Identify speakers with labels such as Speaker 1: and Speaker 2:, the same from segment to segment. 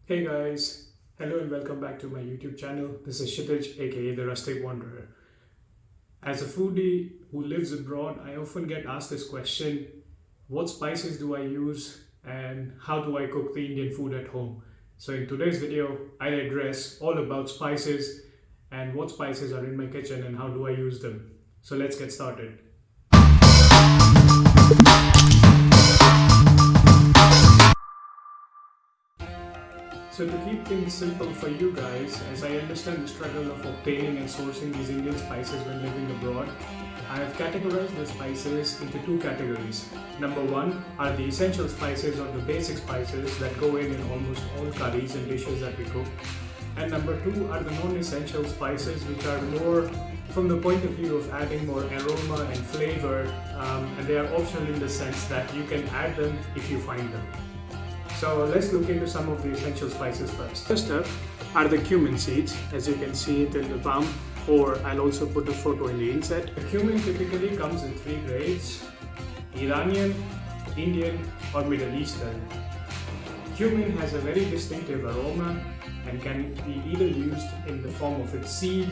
Speaker 1: Hey guys, hello and welcome back to my YouTube channel. This is Kshitij, aka the Rustic Wanderer. As a foodie who lives abroad, I often get asked this question: what spices do I use and how do I cook the Indian food at home? So in today's video, I'll address all about spices and what spices are in my kitchen and how do I use them. So let's get started. So to keep things simple for you guys, as I understand the struggle of obtaining and sourcing these Indian spices when living abroad, I have categorized the spices into two categories. Number one are the essential spices or the basic spices that go in almost all curries and dishes that we cook. And number two are the non-essential spices, which are more from the point of view of adding more aroma and flavor, and they are optional in the sense that you can add them if you find them. So let's look into some of the essential spices first. First up are the cumin seeds, as you can see it in the palm, or I'll also put a photo in the inset. The cumin typically comes in three grades: Iranian, Indian, or Middle Eastern. Cumin has a very distinctive aroma and can be either used in the form of its seed,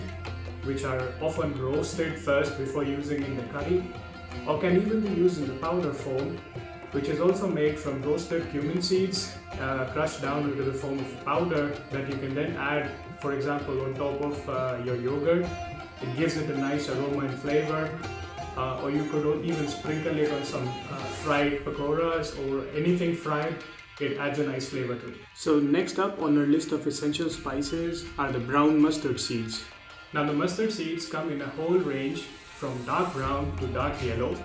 Speaker 1: which are often roasted first before using in the curry, or can even be used in the powder form, which is also made from roasted cumin seeds, crushed down into the form of powder that you can then add, for example, on top of your yogurt. It gives it a nice aroma and flavor, or you could even sprinkle it on some fried pakoras or anything fried. It adds a nice flavor to it. So next up on our list of essential spices are the brown mustard seeds. Now the mustard seeds come in a whole range from dark brown to dark yellow.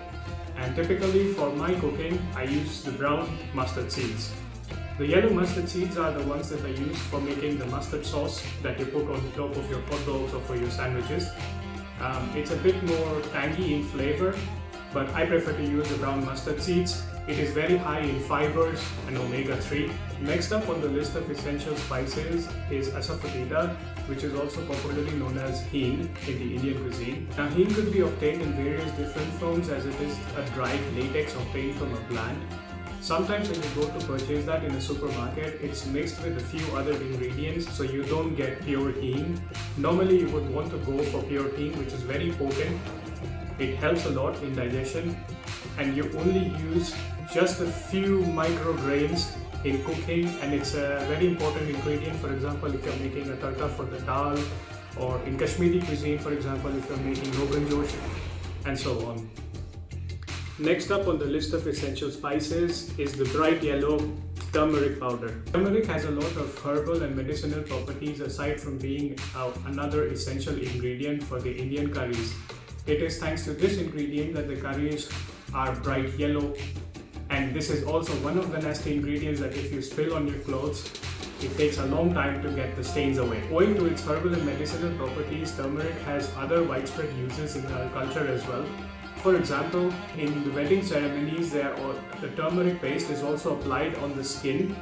Speaker 1: And typically for my cooking, I use the brown mustard seeds. The yellow mustard seeds are the ones that I use for making the mustard sauce that you put on the top of your hot dogs or for your sandwiches. It's a bit more tangy in flavor, but I prefer to use the brown mustard seeds. It is very high in fibers and omega-3. Next up on the list of essential spices is Asafoetida, which is also popularly known as Heeng in the Indian cuisine. Now Heeng could be obtained in various different forms, as it is a dried latex obtained from a plant. Sometimes when you go to purchase that in a supermarket, it's mixed with a few other ingredients, so you don't get pure Heeng. Normally you would want to go for pure Heeng, which is very potent. It helps a lot in digestion, and you only use just a few micrograins in cooking, and it's a very important ingredient. For example, if you're making a tarka for the dal, or in Kashmiri cuisine, for example, if you're making rogan josh, and so on. Next up on the list of essential spices is the bright yellow turmeric powder. Turmeric has a lot of herbal and medicinal properties aside from being another essential ingredient for the Indian curries. It is thanks to this ingredient that the curries are bright yellow, and this is also one of the nasty ingredients that if you spill on your clothes, it takes a long time to get the stains away. Owing to its herbal and medicinal properties, turmeric has other widespread uses in our culture as well. For example, in the wedding ceremonies, the turmeric paste is also applied on the skin,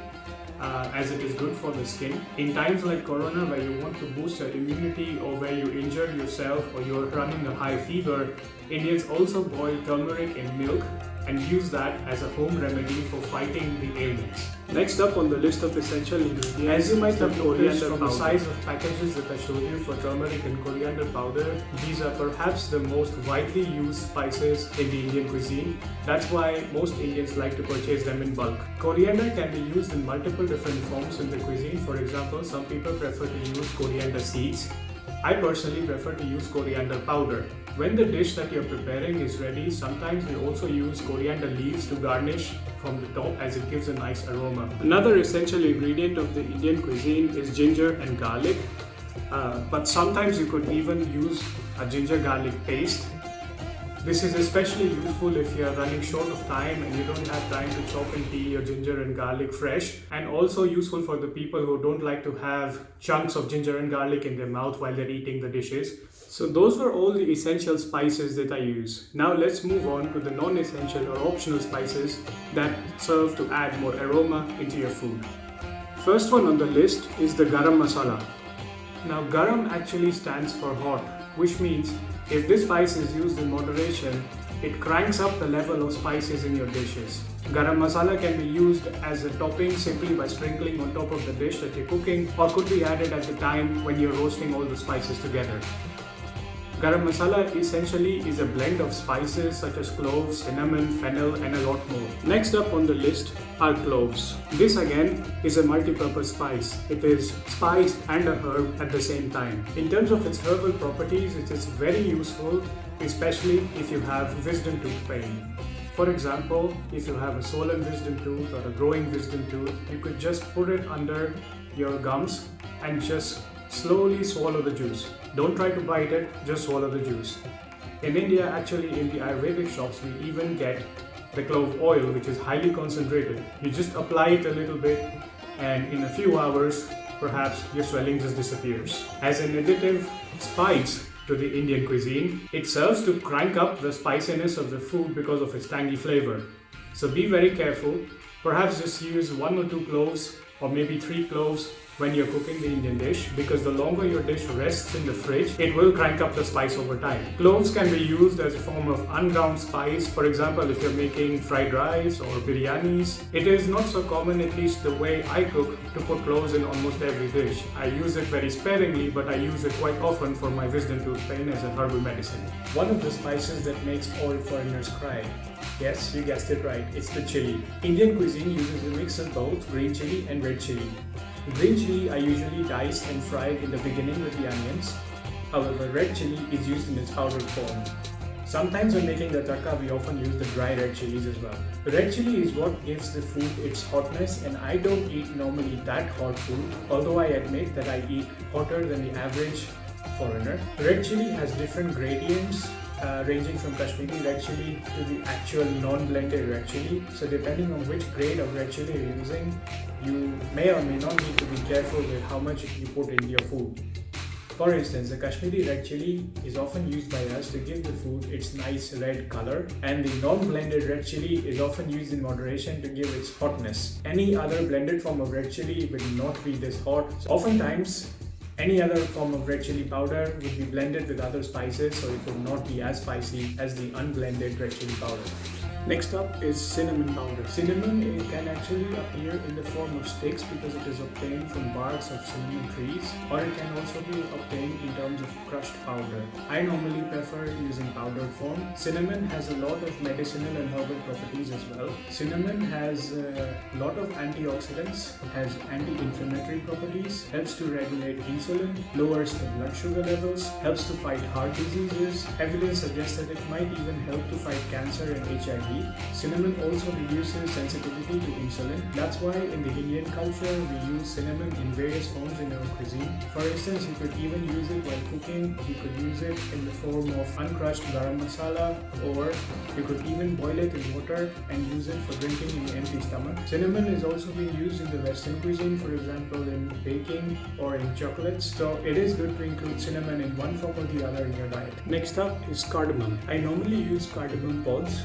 Speaker 1: as it is good for the skin. In times like Corona, where you want to boost your immunity, or where you injured yourself, or you're running a high fever, Indians also boil turmeric in milk and use that as a home remedy for fighting the ailments. Next up on the list of essential ingredients, as you might have noticed from the size of packages that I showed you for turmeric and coriander powder, these are perhaps the most widely used spices in the Indian cuisine. That's why most Indians like to purchase them in bulk. Coriander can be used in multiple different forms in the cuisine. For example, some people prefer to use coriander seeds. I personally prefer to use coriander powder. When the dish that you're preparing is ready, sometimes we also use coriander leaves to garnish from the top, as it gives a nice aroma. Another essential ingredient of the Indian cuisine is ginger and garlic, but sometimes you could even use a ginger garlic paste. This is especially useful if you are running short of time and you don't have time to chop and peel your ginger and garlic fresh, and also useful for the people who don't like to have chunks of ginger and garlic in their mouth while they're eating the dishes. So those were all the essential spices that I use. Now let's move on to the non-essential or optional spices that serve to add more aroma into your food. First one on the list is the Garam Masala. Now Garam actually stands for hot, which means if this spice is used in moderation, It cranks up the level of spices in your dishes. Garam masala can be used as a topping simply by sprinkling on top of the dish that you're cooking, or could be added at the time when you're roasting all the spices together. Garam masala essentially is a blend of spices such as cloves, cinnamon, fennel and a lot more. Next up on the list are cloves. This again is a multi-purpose spice. It is spice and a herb at the same time. In terms of its herbal properties, it is very useful, especially if you have wisdom tooth pain. For example, if you have a swollen wisdom tooth or a growing wisdom tooth, you could just put it under your gums and just slowly swallow the juice. Don't try to bite it, just swallow the juice. In India, actually in the Ayurvedic shops, we even get the clove oil, which is highly concentrated. You just apply it a little bit and in a few hours, perhaps your swelling just disappears. As an additive spice to the Indian cuisine, it serves to crank up the spiciness of the food because of its tangy flavor. So be very careful. Perhaps just use 1 or 2 cloves or maybe 3 cloves when you're cooking the Indian dish, because the longer your dish rests in the fridge, it will crank up the spice over time. Cloves can be used as a form of unground spice. For example, if you're making fried rice or biryanis, it is not so common, at least the way I cook, to put cloves in almost every dish. I use it very sparingly, but I use it quite often for my wisdom tooth pain as a herbal medicine. One of the spices that makes all foreigners cry. Yes, you guessed it right, it's the chili. Indian cuisine uses a mix of both green chili and red chili. Green chili I usually dice and fry in the beginning with the onions. However, red chili is used in its powdered form. Sometimes when making the tadka, we often use the dry red chilies as well. The red chili is what gives the food its hotness, and I don't eat normally that hot food, although I admit that I eat hotter than the average foreigner. Red chili has different gradients, ranging from Kashmiri red chili to the actual non-blended red chili. So depending on which grade of red chili you're using, you may or may not need to be careful with how much you put in your food. For instance, the Kashmiri red chili is often used by us to give the food its nice red color, and the non-blended red chili is often used in moderation to give its hotness. Any other blended form of red chili will not be this hot. So oftentimes, any other form of red chili powder would be blended with other spices, so it will not be as spicy as the unblended red chili powder. Next up is cinnamon powder. Cinnamon can actually appear in the form of sticks because it is obtained from barks of cinnamon trees, or it can also be obtained in terms of crushed powder. I normally prefer using powdered form. Cinnamon has a lot of medicinal and herbal properties as well. Cinnamon has a lot of antioxidants, it has anti-inflammatory properties, helps to regulate insulin, lowers the blood sugar levels, helps to fight heart diseases. Evidence suggests that it might even help to fight cancer and HIV. Cinnamon also reduces sensitivity to insulin. That's why in the Indian culture we use cinnamon in various forms in our cuisine. For instance, you could even use it while cooking. You could use it in the form of uncrushed garam masala, or you could even boil it in water and use it for drinking in an empty stomach. Cinnamon is also being used in the Western cuisine, for example in baking or in chocolates. So it is good to include cinnamon in one form or the other in your diet. Next up is cardamom. I normally use cardamom pods.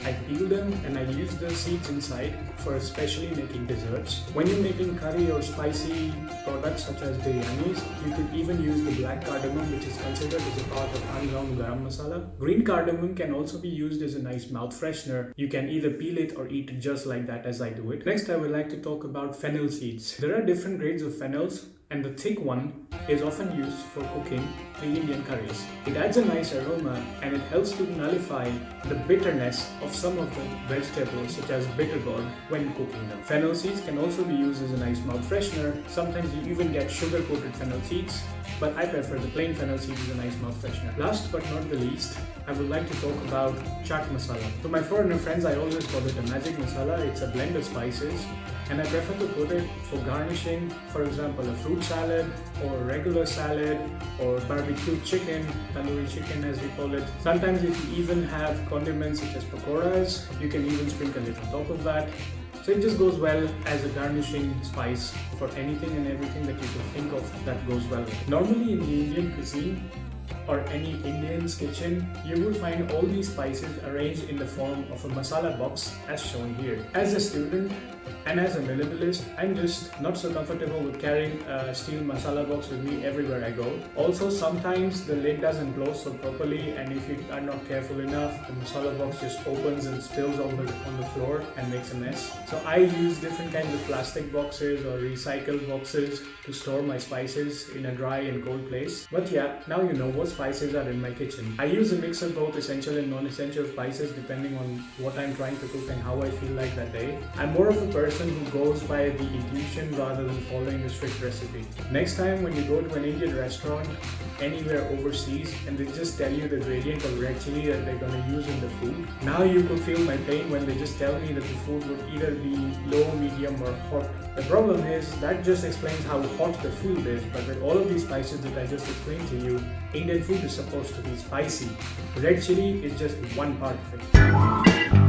Speaker 1: I peel them and I use the seeds inside for especially making desserts. When you're making curry or spicy products such as biryanis, you could even use the black cardamom, which is considered as a part of unground garam masala. Green cardamom can also be used as a nice mouth freshener. You can either peel it or eat it just like that as I do it. Next, I would like to talk about fennel seeds. There are different grades of fennels, and the thick one is often used for cooking the Indian curries. It adds a nice aroma and it helps to nullify the bitterness of some of the vegetables such as bitter gourd when cooking them. Fennel seeds can also be used as a nice mouth freshener. Sometimes you even get sugar-coated fennel seeds, but I prefer the plain fennel seeds as a nice mouth freshener. Last but not the least, I would like to talk about chaat masala. To my foreigner friends, I always call it a magic masala. It's a blend of spices, and I prefer to put it for garnishing, for example, a fruit salad or a regular salad or barbecue chicken, tandoori chicken as we call it. Sometimes if you even have condiments such as pakoras, you can even sprinkle it on top of that. So it just goes well as a garnishing spice for anything and everything that you can think of that goes well with it. Normally in the Indian cuisine, or any Indian's kitchen, you will find all these spices arranged in the form of a masala box as shown here. As a student and as a minimalist, I'm just not so comfortable with carrying a steel masala box with me everywhere I go. Also, sometimes the lid doesn't close so properly, and if you are not careful enough, the masala box just opens and spills on the floor and makes a mess. So I use different kinds of plastic boxes or recycled boxes to store my spices in a dry and cold place. But yeah, now you know what spices are in my kitchen. I use a mix of both essential and non-essential spices depending on what I'm trying to cook and how I feel like that day. I'm more of a person who goes by the intuition rather than following a strict recipe. Next time when you go to an Indian restaurant anywhere overseas and they just tell you the gradient of red chili that they're going to use in the food, now you could feel my pain when they just tell me that the food would either be low, medium or hot. The problem is that just explains how hot the food is, but with all of these spices that I just explained to you, Indian food is supposed to be spicy. Red chili is just one part of it.